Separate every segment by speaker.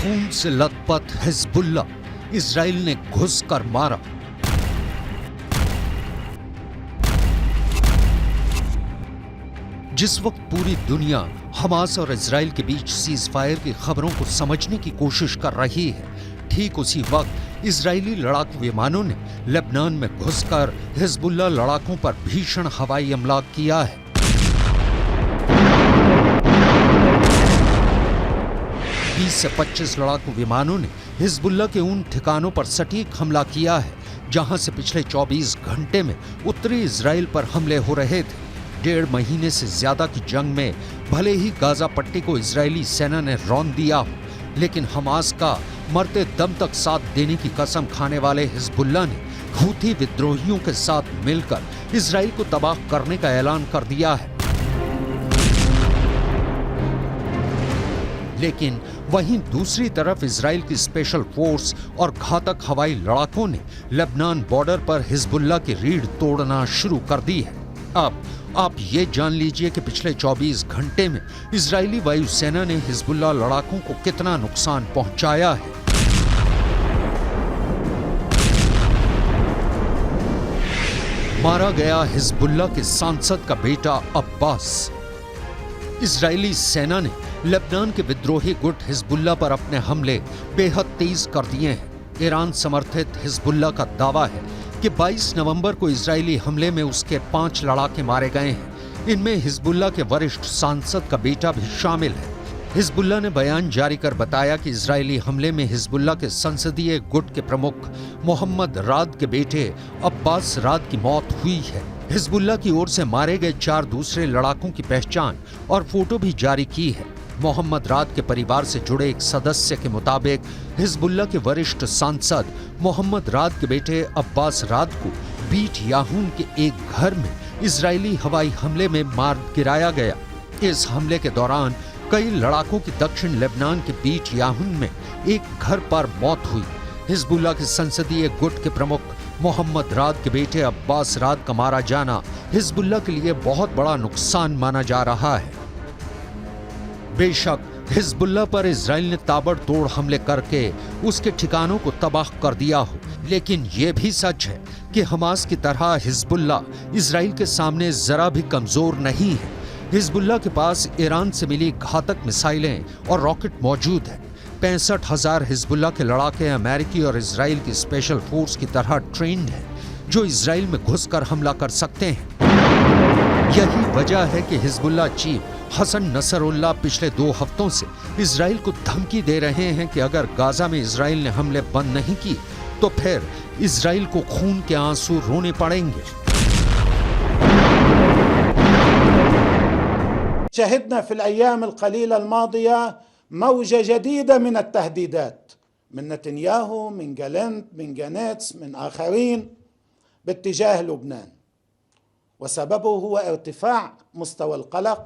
Speaker 1: खून से लथपथ हिजबुल्ला, इजराइल ने घुसकर मारा। जिस वक्त पूरी दुनिया हमास और इजराइल के बीच सीज फायर की खबरों को समझने की कोशिश कर रही है, ठीक उसी वक्त इजरायली लड़ाकू विमानों ने लेबनान में घुसकर हिजबुल्ला लड़ाकों पर भीषण हवाई हमला किया है। से 25 लड़ाकू विमानों ने हिजबुल्ला के उन ठिकानों पर सटीक हमला किया है जहां से पिछले 24 घंटे में उत्तरी इजराइल पर हमले हो रहे थे। 1.5 महीने से ज्यादा की जंग में भले ही गाजा पट्टी को इजरायली सेना ने रौंद दिया हो, लेकिन हमास का मरते दम तक साथ देने की कसम खाने वाले हिजबुल्ला ने हूथी विद्रोहियों के साथ मिलकर इजराइल को तबाह करने का ऐलान कर दिया है। लेकिन वहीं दूसरी तरफ इजराइल की स्पेशल फोर्स और घातक हवाई लड़ाकों ने लेबनान बॉर्डर पर हिजबुल्ला की रीढ़ तोड़ना शुरू कर दी है। अब आप ये जान लीजिए कि पिछले 24 घंटे में इजरायली वायुसेना ने हिजबुल्ला लड़ाकों को कितना नुकसान पहुंचाया है। मारा गया हिजबुल्ला के सांसद का बेटा अब्बास। इजरायली सेना ने लेबनान के विद्रोही गुट हिजबुल्ला पर अपने हमले बेहद तेज कर दिए हैं। ईरान समर्थित हिजबुल्ला का दावा है कि 22 नवंबर को इजरायली हमले में उसके 5 लड़ाके मारे गए हैं। इनमें हिजबुल्ला के वरिष्ठ सांसद का बेटा भी शामिल है। हिजबुल्ला ने बयान जारी कर बताया कि इजरायली हमले में हिजबुल्ला के संसदीय गुट के प्रमुख मोहम्मद राद के बेटे अब्बास राद की मौत हुई है। हिजबुल्ला की ओर से मारे गए 4 दूसरे लड़ाकों की पहचान और फोटो भी जारी की है। मोहम्मद राद के परिवार से जुड़े एक सदस्य के मुताबिक हिजबुल्ला के वरिष्ठ सांसद मोहम्मद राद के बेटे अब्बास राद को बीट याहून के एक घर में इजरायली हवाई हमले में मार गिराया गया। इस हमले के दौरान कई लड़ाकों की दक्षिण लेबनान के बीट याहून में एक घर पर मौत हुई। हिजबुल्ला के संसदीय गुट के प्रमुख मोहम्मद राद के बेटे अब्बास राद का मारा जाना हिजबुल्ला के लिए बहुत बड़ा नुकसान माना जा रहा है। बेशक हिजबुल्ला पर इजराइल ने ताबड़तोड़ हमले करके उसके ठिकानों को तबाह कर दिया हो, लेकिन यह भी सच है कि हमास की तरह हिजबुल्ला इजराइल के सामने जरा भी कमजोर नहीं है। हिजबुल्ला के पास ईरान से मिली घातक मिसाइलें और रॉकेट मौजूद है। 65,000 हिजबुल्ला के लड़ाके अमेरिकी और इजराइल की स्पेशल फोर्स की तरह ट्रेंड हैं, जो इजराइल में घुसकर हमला कर सकते हैं। यही वजह है कि हिजबुल्ला चीफ हसन नसरुल्लाह पिछले 2 हफ्तों से इजराइल को धमकी दे रहे हैं कि अगर गाजा में इजराइल ने हमले बंद नहीं किए तो फिर इजराइल को खून के आंसू रोने पड़ेंगे।
Speaker 2: शहदना फिल अय्याम अल-क़लीला अल-मादिया मौजा जदीदा मिन अत-तहदीदात मिन नेतन्याहू, मिन गैलेंट, मिन गैनेट्स, मिन आखरीन बित्तिजाह लुबनान, वसबबुहु हुवा इर्तिफाअ मुस्तवा अल-क़लक़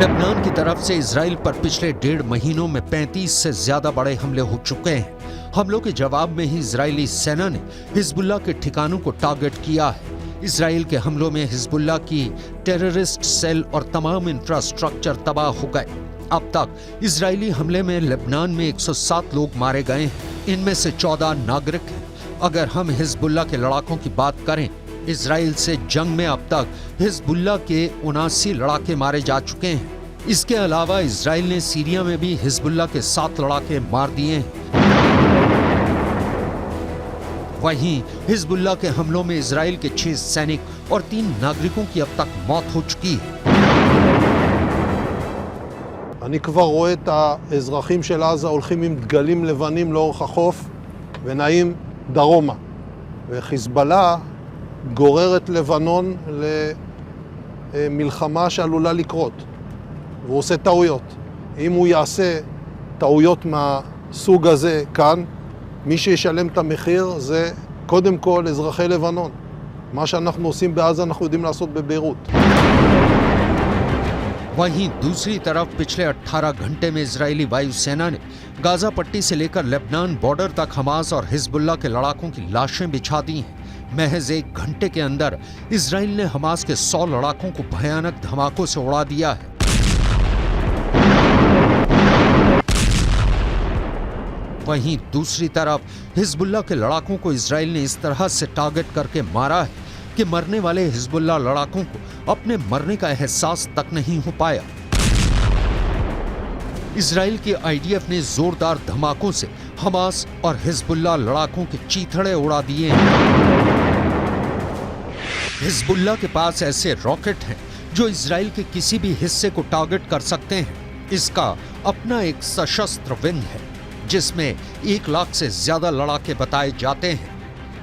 Speaker 1: लेबनान की तरफ से इजराइल पर पिछले 1.5 महीनों में 35 से ज्यादा बड़े हमले हो चुके हैं। हमलों के जवाब में ही इजरायली सेना ने हिजबुल्ला के ठिकानों को टारगेट किया है। इजराइल के हमलों में हिजबुल्ला की टेररिस्ट सेल और तमाम इंफ्रास्ट्रक्चर तबाह हो गए। अब तक इजरायली हमले में लेबनान में 107 लोग मारे गए हैं। इनमें से 14 नागरिक हैं। अगर हम हिजबुल्ला के लड़ाकों की बात करें, इजराइल से जंग में अब तक हिजबुल्ला के 79 लड़ाके मारे जा चुके हैं। इसके अलावा इजराइल ने सीरिया में भी हिजबुल्ला के 7 लड़ाके मार दिए हैं। वहीं हिजबुल्ला के हमलों में इजराइल के 6 सैनिक और 3 नागरिकों की अब तक मौत हो चुकी है।
Speaker 3: אני כבר רואה את האזרחים של עזה הולכים עם דגלים לבנים לאורך החוף ונעים דרומה. וחיזבאללה גורר את לבנון למלחמה שעלולה לקרות. והוא עושה טעויות. אם הוא יעשה טעויות מהסוג הזה כאן, מי שישלם את המחיר זה קודם כל אזרחי לבנון. מה שאנחנו עושים בעזה אנחנו יודעים לעשות בביירות.
Speaker 1: वहीं दूसरी तरफ पिछले 18 घंटे में इजरायली वायुसेना ने गाजा पट्टी से लेकर लेबनान बॉर्डर तक हमास और हिजबुल्लाह के लड़ाकों की लाशें बिछा दी हैं। महज 1 घंटे के अंदर इजराइल ने हमास के 100 लड़ाकों को भयानक धमाकों से उड़ा दिया है। वहीं दूसरी तरफ हिजबुल्लाह के लड़ाकों को इजराइल ने इस तरह से टारगेट करके मारा है कि मरने वाले हिजबुल्लाह लड़ाकों को अपने मरने का एहसास तक नहीं हो पाया। इजराइल के आईडीएफ ने जोरदार धमाकों से हमास और हिजबुल्लाह लड़ाकों के चीथड़े उड़ा दिए हैं। हिजबुल्लाह के पास ऐसे रॉकेट हैं जो इजराइल के किसी भी हिस्से को टारगेट कर सकते हैं। इसका अपना एक सशस्त्र विंग है जिसमें 1 लाख से ज्यादा लड़ाके बताए जाते हैं।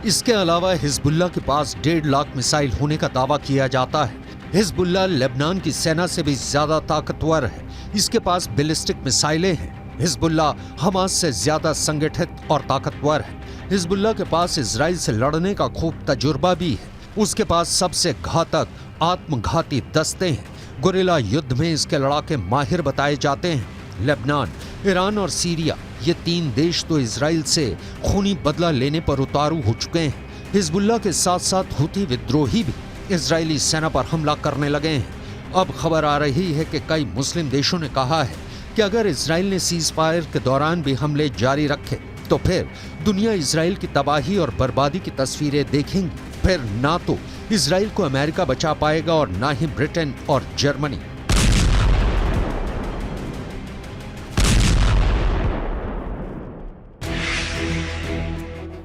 Speaker 1: इसके अलावा हिजबुल्लाह के पास 1.5 लाख मिसाइल होने का दावा किया जाता है। हिजबुल्लाह लेबनान की सेना से भी ज्यादा ताकतवर है। इसके पास बैलिस्टिक मिसाइलें हैं। हिजबुल्लाह हमास से ज्यादा संगठित और ताकतवर है। हिजबुल्लाह के पास इजराइल से लड़ने का खूब तजुर्बा भी है। उसके पास सबसे घातक आत्मघाती दस्ते हैं। गुरिल्ला युद्ध में इसके लड़ाके माहिर बताए जाते हैं। लेबनान, ईरान और सीरिया, ये 3 देश तो इजराइल से खूनी बदला लेने पर उतारू हो चुके हैं। हिजबुल्लाह के साथ साथ हुती विद्रोही भी इजरायली सेना पर हमला करने लगे हैं। अब खबर आ रही है कि कई मुस्लिम देशों ने कहा है कि अगर इजराइल ने सीज फायर के दौरान भी हमले जारी रखे तो फिर दुनिया इजराइल की तबाही और बर्बादी की तस्वीरें देखेंगी। फिर ना तो इजराइल को अमेरिका बचा पाएगा और ना ही ब्रिटेन और जर्मनी।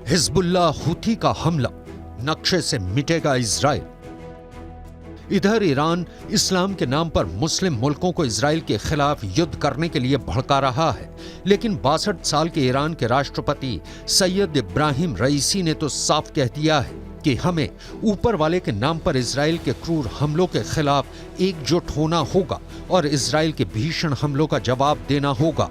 Speaker 1: हिजबुल्लाह हुथी का हमला, नक्शे से मिटेगा इजराइल। इधर ईरान इस्लाम के नाम पर मुस्लिम मुल्कों को इजराइल के खिलाफ युद्ध करने के लिए भड़का रहा है, लेकिन 62 साल के ईरान के राष्ट्रपति सैयद इब्राहिम रईसी ने तो साफ कह दिया है कि हमें ऊपर वाले के नाम पर इजराइल के क्रूर हमलों के खिलाफ एकजुट होना होगा और इजराइल के भीषण हमलों का जवाब देना होगा।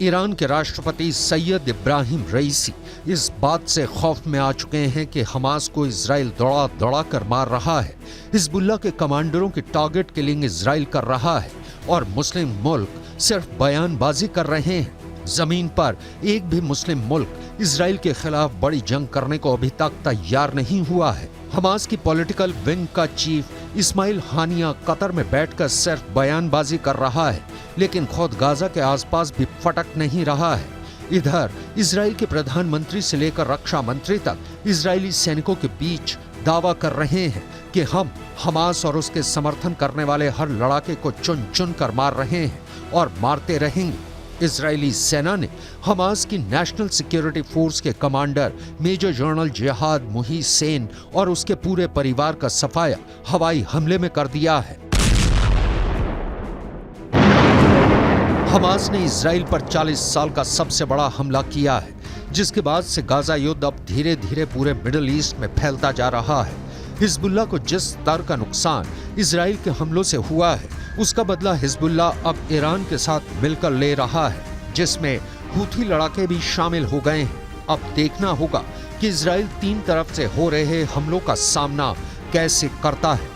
Speaker 1: ईरान के राष्ट्रपति सैयद इब्राहिम रईसी इस बात से खौफ में आ चुके हैं कि हमास को इजराइल दौड़ा दौड़ा कर मार रहा है। हिजबुल्लाह के कमांडरों की टारगेट किलिंग इजराइल कर रहा है और मुस्लिम मुल्क सिर्फ बयानबाजी कर रहे हैं। जमीन पर एक भी मुस्लिम मुल्क इजराइल के खिलाफ बड़ी जंग करने को अभी तक तैयार नहीं हुआ है। हमास की पॉलिटिकल विंग का चीफ इस्माइल हानिया कतर में बैठकर सिर्फ बयानबाजी कर रहा है, लेकिन खुद गाजा के आसपास भी फटक नहीं रहा है। इधर इजराइल के प्रधानमंत्री से लेकर रक्षा मंत्री तक इजरायली सैनिकों के बीच दावा कर रहे हैं कि हम हमास और उसके समर्थन करने वाले हर लड़ाके को चुन चुन कर मार रहे हैं और मारते रहेंगे। इजरायली सेना ने हमास की नेशनल सिक्योरिटी फोर्स के कमांडर मेजर जनरल जिहाद मुहीसेन और उसके पूरे परिवार का सफाया हवाई हमले में कर दिया है। हमास ने इजराइल पर 40 साल का सबसे बड़ा हमला किया है, जिसके बाद से गाजा युद्ध अब धीरे धीरे पूरे मिडिल ईस्ट में फैलता जा रहा है। हिजबुल्लाह को जिस स्तर का नुकसान इजराइल के हमलों से हुआ है, उसका बदला हिजबुल्लाह अब ईरान के साथ मिलकर ले रहा है, जिसमें हुथी लड़ाके भी शामिल हो गए हैं। अब देखना होगा कि इजराइल 3 तरफ से हो रहे हमलों का सामना कैसे करता है।